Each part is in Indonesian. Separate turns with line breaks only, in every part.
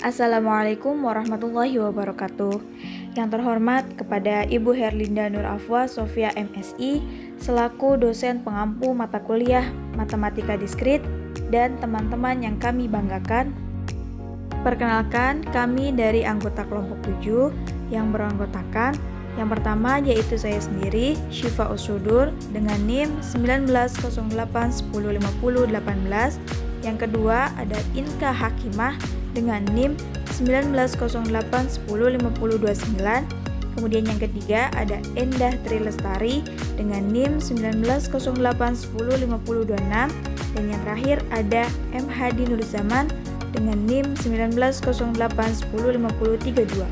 Assalamualaikum warahmatullahi wabarakatuh. Yang terhormat kepada Ibu Herlinda Nur Afwa Sofia MSI selaku dosen pengampu mata kuliah Matematika Diskrit dan teman-teman yang kami banggakan. Perkenalkan, kami dari anggota kelompok 7 yang beranggotakan yang pertama yaitu saya sendiri, Syifa Usudur dengan NIM 1908105018. Yang kedua ada Inka Hakimah dengan NIM 1908105029. Kemudian yang ketiga ada Endah Tri Lestari dengan NIM 1908105026. Dan yang terakhir ada M Hadi Nur Zaman dengan NIM 1908105032.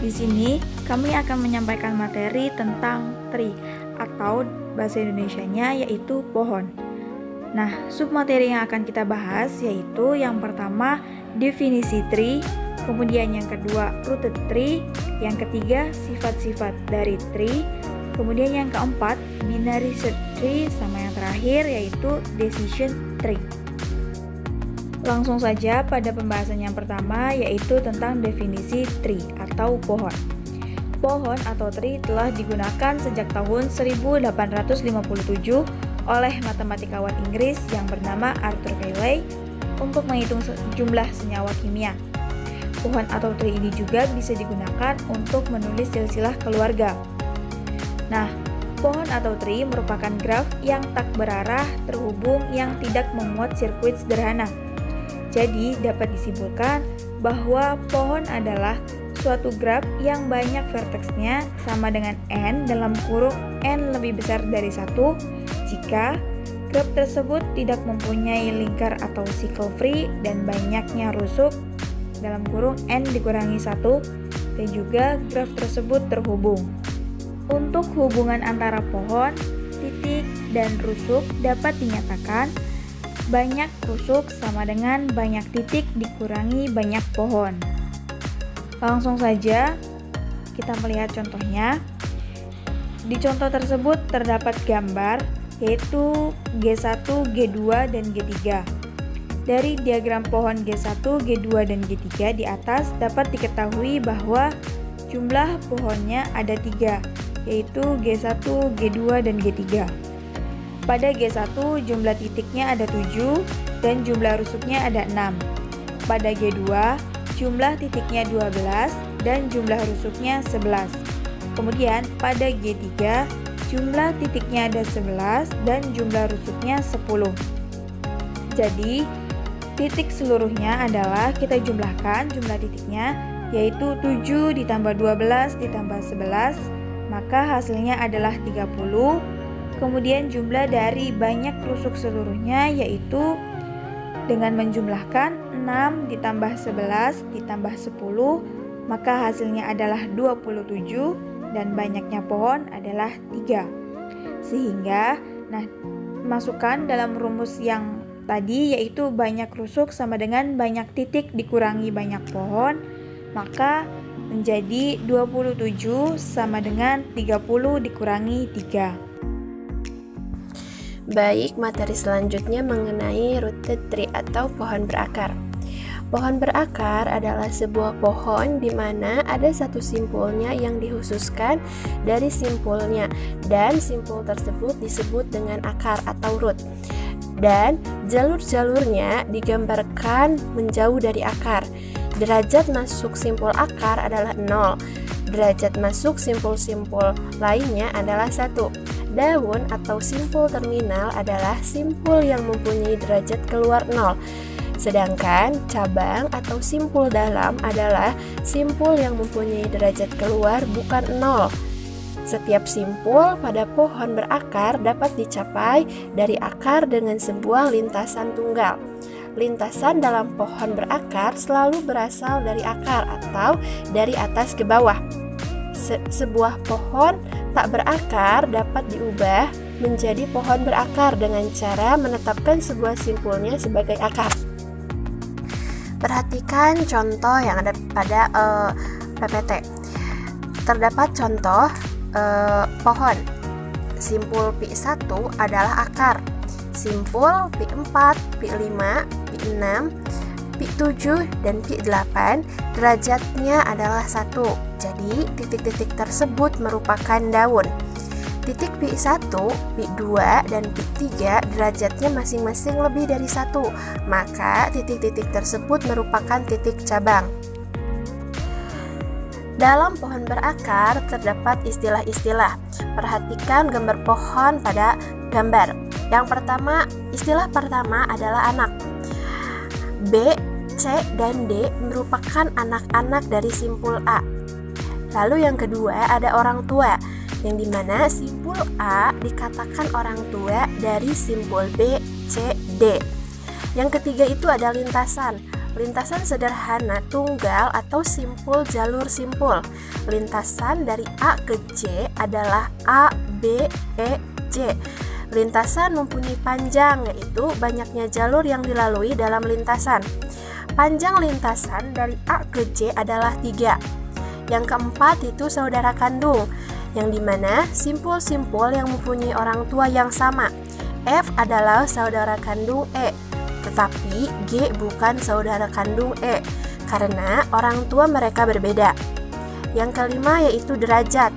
Di sini kami akan menyampaikan materi tentang tree atau bahasa Indonesianya yaitu pohon. Nah, submateri yang akan kita bahas yaitu yang pertama definisi tree, kemudian yang kedua rooted tree, yang ketiga sifat-sifat dari tree, kemudian yang keempat binary search tree, sama yang terakhir yaitu decision tree. Langsung saja pada pembahasan yang pertama yaitu tentang definisi tree atau pohon. Pohon atau tree telah digunakan sejak tahun 1857 oleh matematikawan Inggris yang bernama Arthur Cayley untuk menghitung jumlah senyawa kimia. Pohon atau tree ini juga bisa digunakan untuk menulis silsilah keluarga. Nah, pohon atau tree merupakan graf yang tak berarah terhubung yang tidak memuat sirkuit sederhana. Jadi, dapat disimpulkan bahwa pohon adalah suatu graf yang banyak verteksnya sama dengan n dalam kurung n lebih besar dari 1 jika graf tersebut tidak mempunyai lingkar atau cycle free dan banyaknya rusuk dalam kurung n dikurangi 1 dan juga graf tersebut terhubung. Untuk hubungan antara pohon, titik, dan rusuk dapat dinyatakan banyak rusuk sama dengan banyak titik dikurangi banyak pohon. Langsung saja kita melihat contohnya. Di contoh tersebut terdapat gambar yaitu G1, G2, dan G3. Dari diagram pohon G1, G2, dan G3 di atas dapat diketahui bahwa jumlah pohonnya ada 3, yaitu G1, G2, dan G3. Pada G1 jumlah titiknya ada 7 dan jumlah rusuknya ada 6. Pada G2 jumlah titiknya 12 dan jumlah rusuknya 11. Kemudian pada G3 jumlah titiknya ada 11 dan jumlah rusuknya 10. Jadi titik seluruhnya adalah kita jumlahkan jumlah titiknya yaitu 7 ditambah 12 ditambah 11, maka hasilnya adalah 30. Kemudian jumlah dari banyak rusuk seluruhnya yaitu dengan menjumlahkan 6 ditambah 11 ditambah 10, maka hasilnya adalah 27 dan banyaknya pohon adalah 3. Sehingga, masukkan dalam rumus yang tadi yaitu banyak rusuk sama dengan banyak titik dikurangi banyak pohon, maka menjadi 27 sama dengan 30 dikurangi 3.
Baik, materi selanjutnya mengenai rooted tree atau pohon berakar. Pohon berakar adalah sebuah pohon di mana ada satu simpulnya yang dikhususkan dari simpulnya dan simpul tersebut disebut dengan akar atau root. Dan jalur-jalurnya digambarkan menjauh dari akar. Derajat masuk simpul akar adalah 0. Derajat masuk simpul-simpul lainnya adalah 1. Daun atau simpul terminal adalah simpul yang mempunyai derajat keluar 0. Sedangkan cabang atau simpul dalam adalah simpul yang mempunyai derajat keluar bukan 0. Setiap simpul pada pohon berakar dapat dicapai dari akar dengan sebuah lintasan tunggal. Lintasan dalam pohon berakar selalu berasal dari akar atau dari atas ke bawah. Sebuah pohon tak berakar dapat diubah menjadi pohon berakar dengan cara menetapkan sebuah simpulnya sebagai akar. Perhatikan contoh yang ada pada PPT. Terdapat contoh pohon. Simpul Pi1 adalah akar. Simpul Pi4, Pi5, Pi6, pik 7 dan pik 8 derajatnya adalah 1. Jadi titik-titik tersebut merupakan daun. Titik pik 1, pik 2, dan pik 3 derajatnya masing-masing lebih dari 1. Maka titik-titik tersebut merupakan titik cabang. Dalam pohon berakar terdapat istilah-istilah. Perhatikan gambar pohon pada gambar. Yang pertama, istilah pertama adalah anak. B, C, dan D merupakan anak-anak dari simpul A. Lalu yang kedua ada orang tua, yang dimana simpul A dikatakan orang tua dari simpul B, C, D. Yang ketiga itu ada lintasan. Lintasan sederhana tunggal atau simpul jalur simpul. Lintasan dari A ke J adalah A, B, E, J. Lintasan mempunyai panjang, yaitu banyaknya jalur yang dilalui dalam lintasan. Panjang lintasan dari A ke J adalah 3. Yang keempat itu saudara kandung, yang dimana simpul-simpul yang mempunyai orang tua yang sama. F adalah saudara kandung E, tetapi G bukan saudara kandung E, karena orang tua mereka berbeda. Yang kelima yaitu derajat.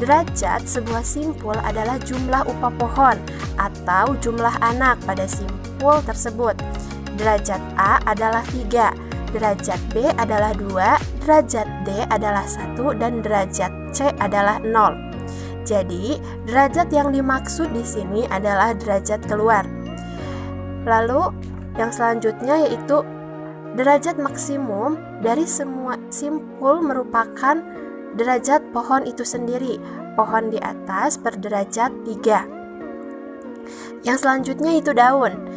Derajat sebuah simpul adalah jumlah upah pohon atau jumlah anak pada simpul tersebut. Derajat A adalah 3, derajat B adalah 2, derajat D adalah 1, dan derajat C adalah 0. Jadi, derajat yang dimaksud di sini adalah derajat keluar. Lalu, yang selanjutnya yaitu derajat maksimum dari semua simpul merupakan derajat pohon itu sendiri. Pohon di atas berderajat 3. Yang selanjutnya itu daun,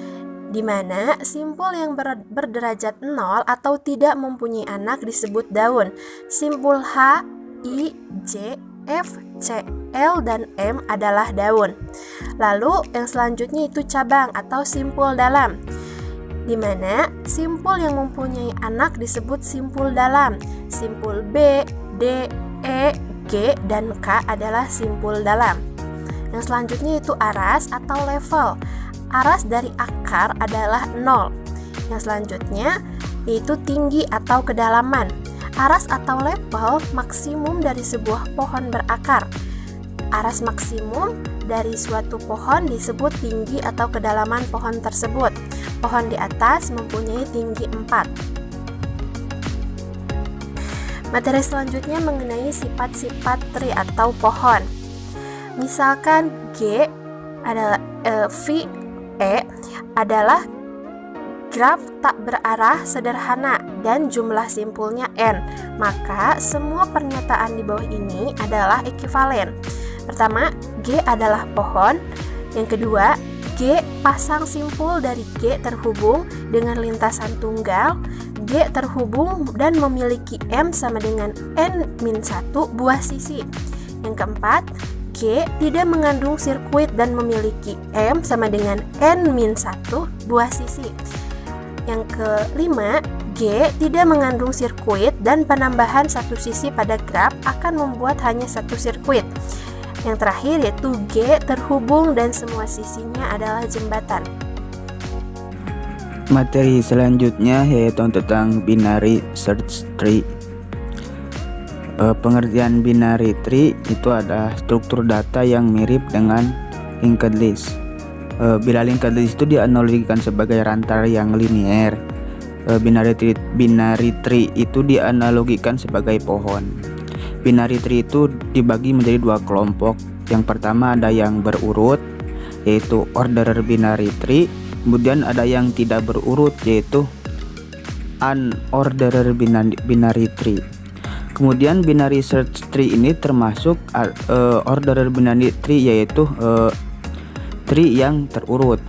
di mana simpul yang berderajat 0 atau tidak mempunyai anak disebut daun. Simpul H, I, J, F, C, L, dan M adalah daun. Lalu yang selanjutnya itu cabang atau simpul dalam, di mana simpul yang mempunyai anak disebut simpul dalam. Simpul B, D, E, G, dan K adalah simpul dalam. Yang selanjutnya itu aras atau level. Aras dari akar adalah 0. Yang selanjutnya yaitu tinggi atau kedalaman. Aras atau level maksimum dari sebuah pohon berakar. Aras maksimum dari suatu pohon disebut tinggi atau kedalaman pohon tersebut. Pohon di atas mempunyai tinggi 4. Materi selanjutnya mengenai sifat-sifat tree atau pohon. Misalkan G adalah V, E adalah graf tak berarah sederhana dan jumlah simpulnya N. Maka semua pernyataan di bawah ini adalah ekivalen. Pertama, G adalah pohon. Yang kedua, G pasang simpul dari G terhubung dengan lintasan tunggal. G terhubung dan memiliki M sama dengan N-1 buah sisi. Yang keempat, G tidak mengandung sirkuit dan memiliki M sama dengan N-1 buah sisi. Yang kelima, G tidak mengandung sirkuit dan penambahan satu sisi pada graf akan membuat hanya satu sirkuit. Yang terakhir yaitu G terhubung dan semua sisinya adalah jembatan.
Materi selanjutnya yaitu tentang binary search tree. Pengertian binary tree itu adalah struktur data yang mirip dengan linked list. Bila linked list itu dianalogikan sebagai rantai yang linier, binary tree itu dianalogikan sebagai pohon. Binary tree itu dibagi menjadi dua kelompok. Yang pertama ada yang berurut, yaitu ordered binary tree. Kemudian ada yang tidak berurut, yaitu unordered binary tree. Kemudian binary search tree ini termasuk ordered binary tree, yaitu tree yang terurut.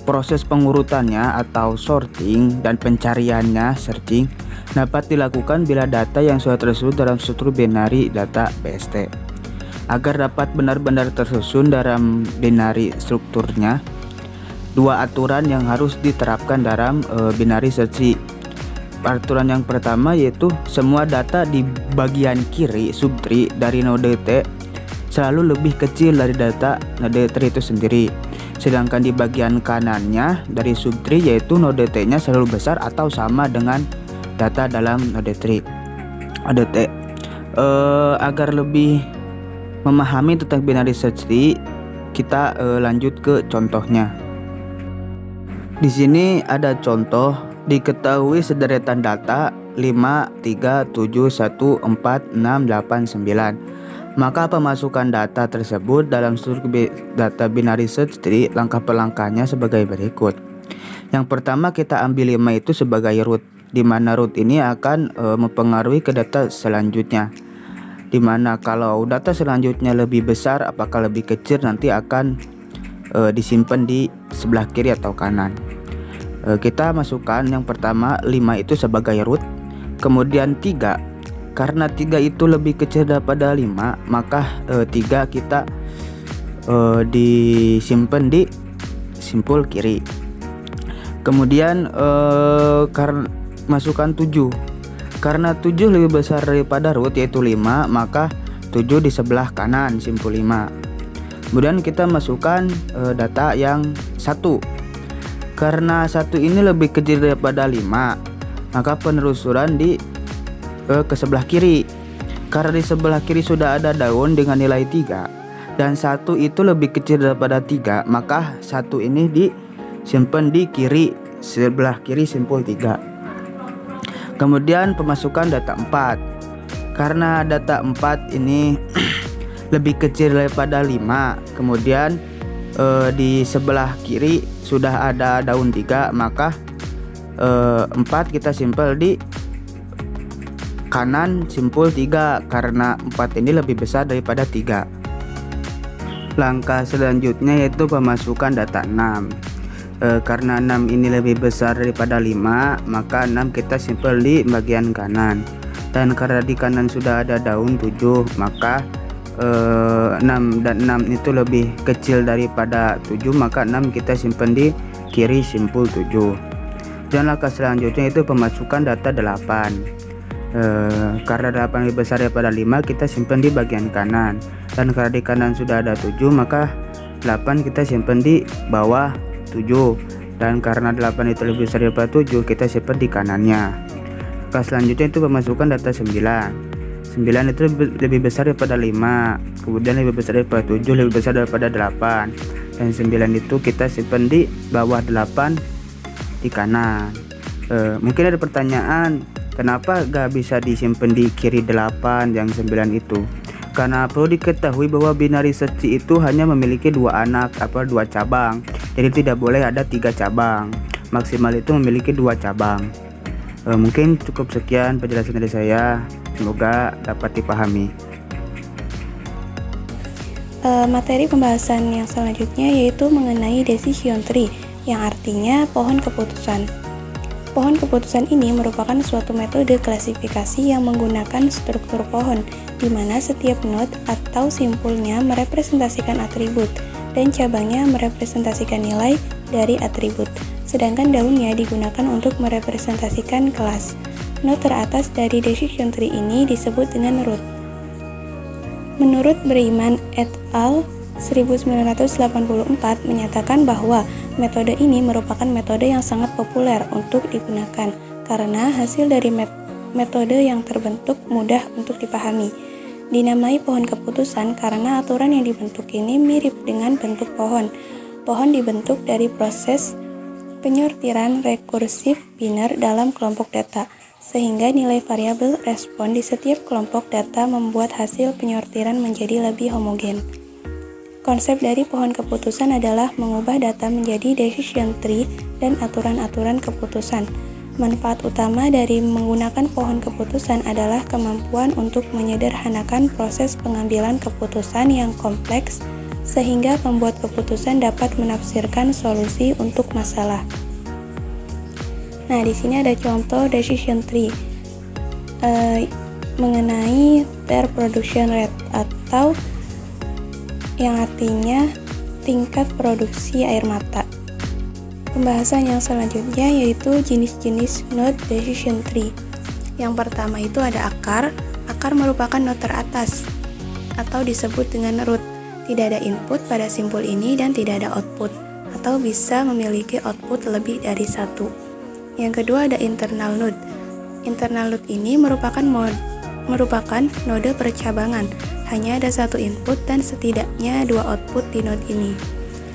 Proses pengurutannya atau sorting dan pencariannya searching dapat dilakukan bila data yang sudah tersusun dalam struktur binary data BST. Agar dapat benar-benar tersusun dalam binary strukturnya, dua aturan yang harus diterapkan dalam binary search tree. Aturan yang pertama yaitu semua data di bagian kiri subtree dari node T selalu lebih kecil dari data node tree itu sendiri. Sedangkan di bagian kanannya dari subtree yaitu node T-nya selalu besar atau sama dengan data dalam node T. Agar lebih memahami tentang binary search tree, kita lanjut ke contohnya. Di sini ada contoh, diketahui sederetan data 5, 3, 7, 1, 4, 6, 8, 9. Maka pemasukan data tersebut dalam struktur data binary search tree langkah per langkahnya sebagai berikut. Yang pertama kita ambil 5 itu sebagai root, di mana root ini akan mempengaruhi ke data selanjutnya. Dimana kalau data selanjutnya lebih besar apakah lebih kecil nanti akan disimpan di sebelah kiri atau kanan. Kita masukkan yang pertama 5 itu sebagai root, kemudian 3. Karena 3 itu lebih kecil daripada 5, maka 3 kita disimpan di simpul kiri. Kemudian karena masukkan 7. Karena 7 lebih besar daripada root yaitu 5, maka 7 di sebelah kanan simpul 5. Kemudian kita masukkan data yang 1. Karena 1 ini lebih kecil daripada 5, maka penelusuran ke sebelah kiri. Karena di sebelah kiri sudah ada daun dengan nilai 3 dan 1 itu lebih kecil daripada 3, maka 1 ini disimpan di kiri, sebelah kiri simpul 3. Kemudian pemasukan data 4. Karena data 4 ini lebih kecil daripada 5, kemudian di sebelah kiri sudah ada daun 3, maka 4 kita simpel di kanan simpul 3 karena 4 ini lebih besar daripada 3. Langkah selanjutnya yaitu pemasukan data 6. Karena 6 ini lebih besar daripada 5, maka 6 kita simpel di bagian kanan. Dan karena di kanan sudah ada daun 7, maka 6 dan 6 itu lebih kecil daripada 7, maka 6 kita simpan di kiri simpul 7. Dan langkah selanjutnya itu pemasukan data 8. Karena 8 lebih besar daripada 5, kita simpan di bagian kanan. Dan karena di kanan sudah ada 7, maka 8 kita simpan di bawah 7. Dan karena 8 itu lebih besar daripada 7, kita simpan di kanannya. Langkah selanjutnya itu pemasukan data 9. 9 itu lebih besar daripada 5, kemudian lebih besar daripada 7, lebih besar daripada 8. Dan 9 itu kita simpan di bawah 8 di kanan. Mungkin ada pertanyaan, kenapa gak bisa disimpan di kiri 8 yang 9 itu? Karena perlu diketahui bahwa binary search tree itu hanya memiliki 2 anak atau 2 cabang. Jadi tidak boleh ada 3 cabang. Maksimal itu memiliki 2 cabang. Mungkin cukup sekian penjelasan dari saya. Semoga dapat dipahami.
Materi pembahasan yang selanjutnya yaitu mengenai decision tree, yang artinya pohon keputusan. Pohon keputusan ini merupakan suatu metode klasifikasi yang menggunakan struktur pohon, di mana setiap node atau simpulnya merepresentasikan atribut, dan cabangnya merepresentasikan nilai dari atribut, sedangkan daunnya digunakan untuk merepresentasikan kelas. Node teratas dari decision tree ini disebut dengan root. Menurut Breiman et al. 1984 menyatakan bahwa metode ini merupakan metode yang sangat populer untuk digunakan karena hasil dari metode yang terbentuk mudah untuk dipahami. Dinamai pohon keputusan karena aturan yang dibentuk ini mirip dengan bentuk pohon. Pohon dibentuk dari proses penyortiran rekursif biner dalam kelompok data, sehingga nilai variabel respon di setiap kelompok data membuat hasil penyortiran menjadi lebih homogen. Konsep dari pohon keputusan adalah mengubah data menjadi decision tree dan aturan-aturan keputusan. Manfaat utama dari menggunakan pohon keputusan adalah kemampuan untuk menyederhanakan proses pengambilan keputusan yang kompleks, sehingga pembuat keputusan dapat menafsirkan solusi untuk masalah. Nah, di sini ada contoh decision tree mengenai pair production rate atau yang artinya tingkat produksi air mata. Pembahasan yang selanjutnya yaitu jenis-jenis node decision tree. Yang pertama itu ada akar. Akar merupakan node teratas atau disebut dengan root. Tidak ada input pada simpul ini dan tidak ada output. atau bisa memiliki output lebih dari satu. Yang kedua ada internal node. Internal node ini merupakan node percabangan. Hanya ada satu input dan setidaknya dua output di node ini.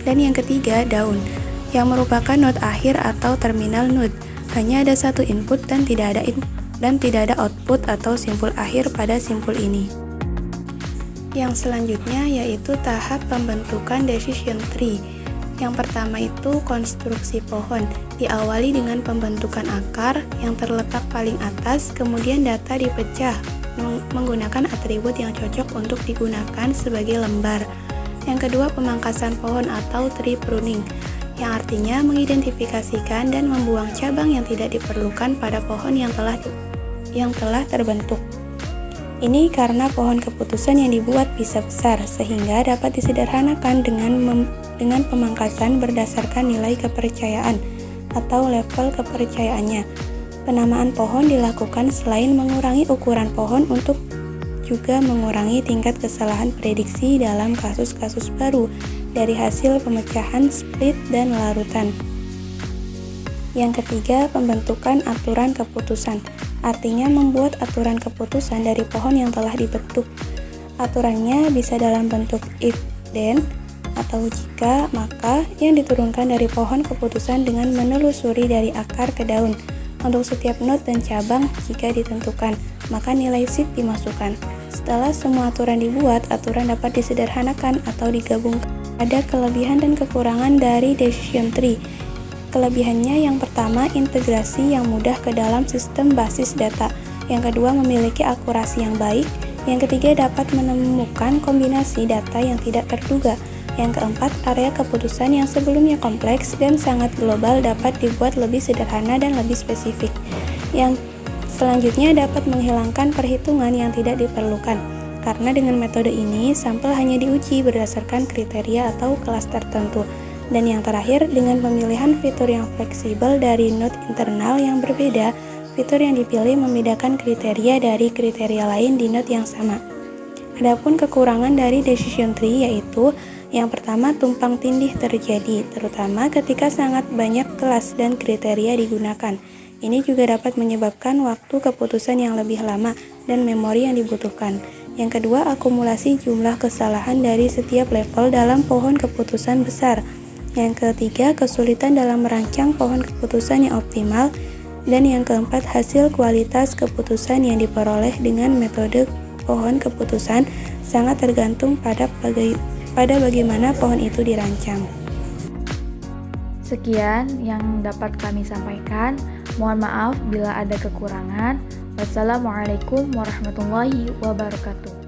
Dan yang ketiga daun, yang merupakan node akhir atau terminal node. Hanya ada satu input dan tidak ada output atau simpul akhir pada simpul ini. Yang selanjutnya yaitu tahap pembentukan decision tree. Yang pertama itu konstruksi pohon, diawali dengan pembentukan akar yang terletak paling atas, kemudian data dipecah menggunakan atribut yang cocok untuk digunakan sebagai lembar. Yang kedua, pemangkasan pohon atau tree pruning, yang artinya mengidentifikasikan dan membuang cabang yang tidak diperlukan pada pohon yang telah terbentuk. Ini karena pohon keputusan yang dibuat bisa besar, sehingga dapat disederhanakan dengan pemangkasan berdasarkan nilai kepercayaan atau level kepercayaannya. Penamaan pohon dilakukan selain mengurangi ukuran pohon untuk juga mengurangi tingkat kesalahan prediksi dalam kasus-kasus baru dari hasil pemecahan, split, dan larutan. Yang ketiga, pembentukan aturan keputusan. Artinya membuat aturan keputusan dari pohon yang telah dibentuk. Aturannya bisa dalam bentuk if, then, atau jika, maka, yang diturunkan dari pohon keputusan dengan menelusuri dari akar ke daun. Untuk setiap node dan cabang, jika ditentukan, maka nilai seed dimasukkan. Setelah semua aturan dibuat, aturan dapat disederhanakan atau digabungkan. Ada kelebihan dan kekurangan dari decision tree. Kelebihannya yang pertama, integrasi yang mudah ke dalam sistem basis data. Yang kedua, memiliki akurasi yang baik. Yang ketiga, dapat menemukan kombinasi data yang tidak terduga. Yang keempat, area keputusan yang sebelumnya kompleks dan sangat global dapat dibuat lebih sederhana dan lebih spesifik. Yang selanjutnya, dapat menghilangkan perhitungan yang tidak diperlukan. Karena dengan metode ini, sampel hanya diuji berdasarkan kriteria atau kelas tertentu. Dan yang terakhir, dengan pemilihan fitur yang fleksibel dari node internal yang berbeda, fitur yang dipilih membedakan kriteria dari kriteria lain di node yang sama. Adapun kekurangan dari decision tree yaitu yang pertama, tumpang tindih terjadi, terutama ketika sangat banyak kelas dan kriteria digunakan. Ini juga dapat menyebabkan waktu keputusan yang lebih lama dan memori yang dibutuhkan. Yang kedua, akumulasi jumlah kesalahan dari setiap level dalam pohon keputusan besar. Yang ketiga, kesulitan dalam merancang pohon keputusan yang optimal. Dan yang keempat, hasil kualitas keputusan yang diperoleh dengan metode pohon keputusan sangat tergantung pada bagaimana pohon itu dirancang.
Sekian yang dapat kami sampaikan. Mohon maaf bila ada kekurangan. Wassalamualaikum warahmatullahi wabarakatuh.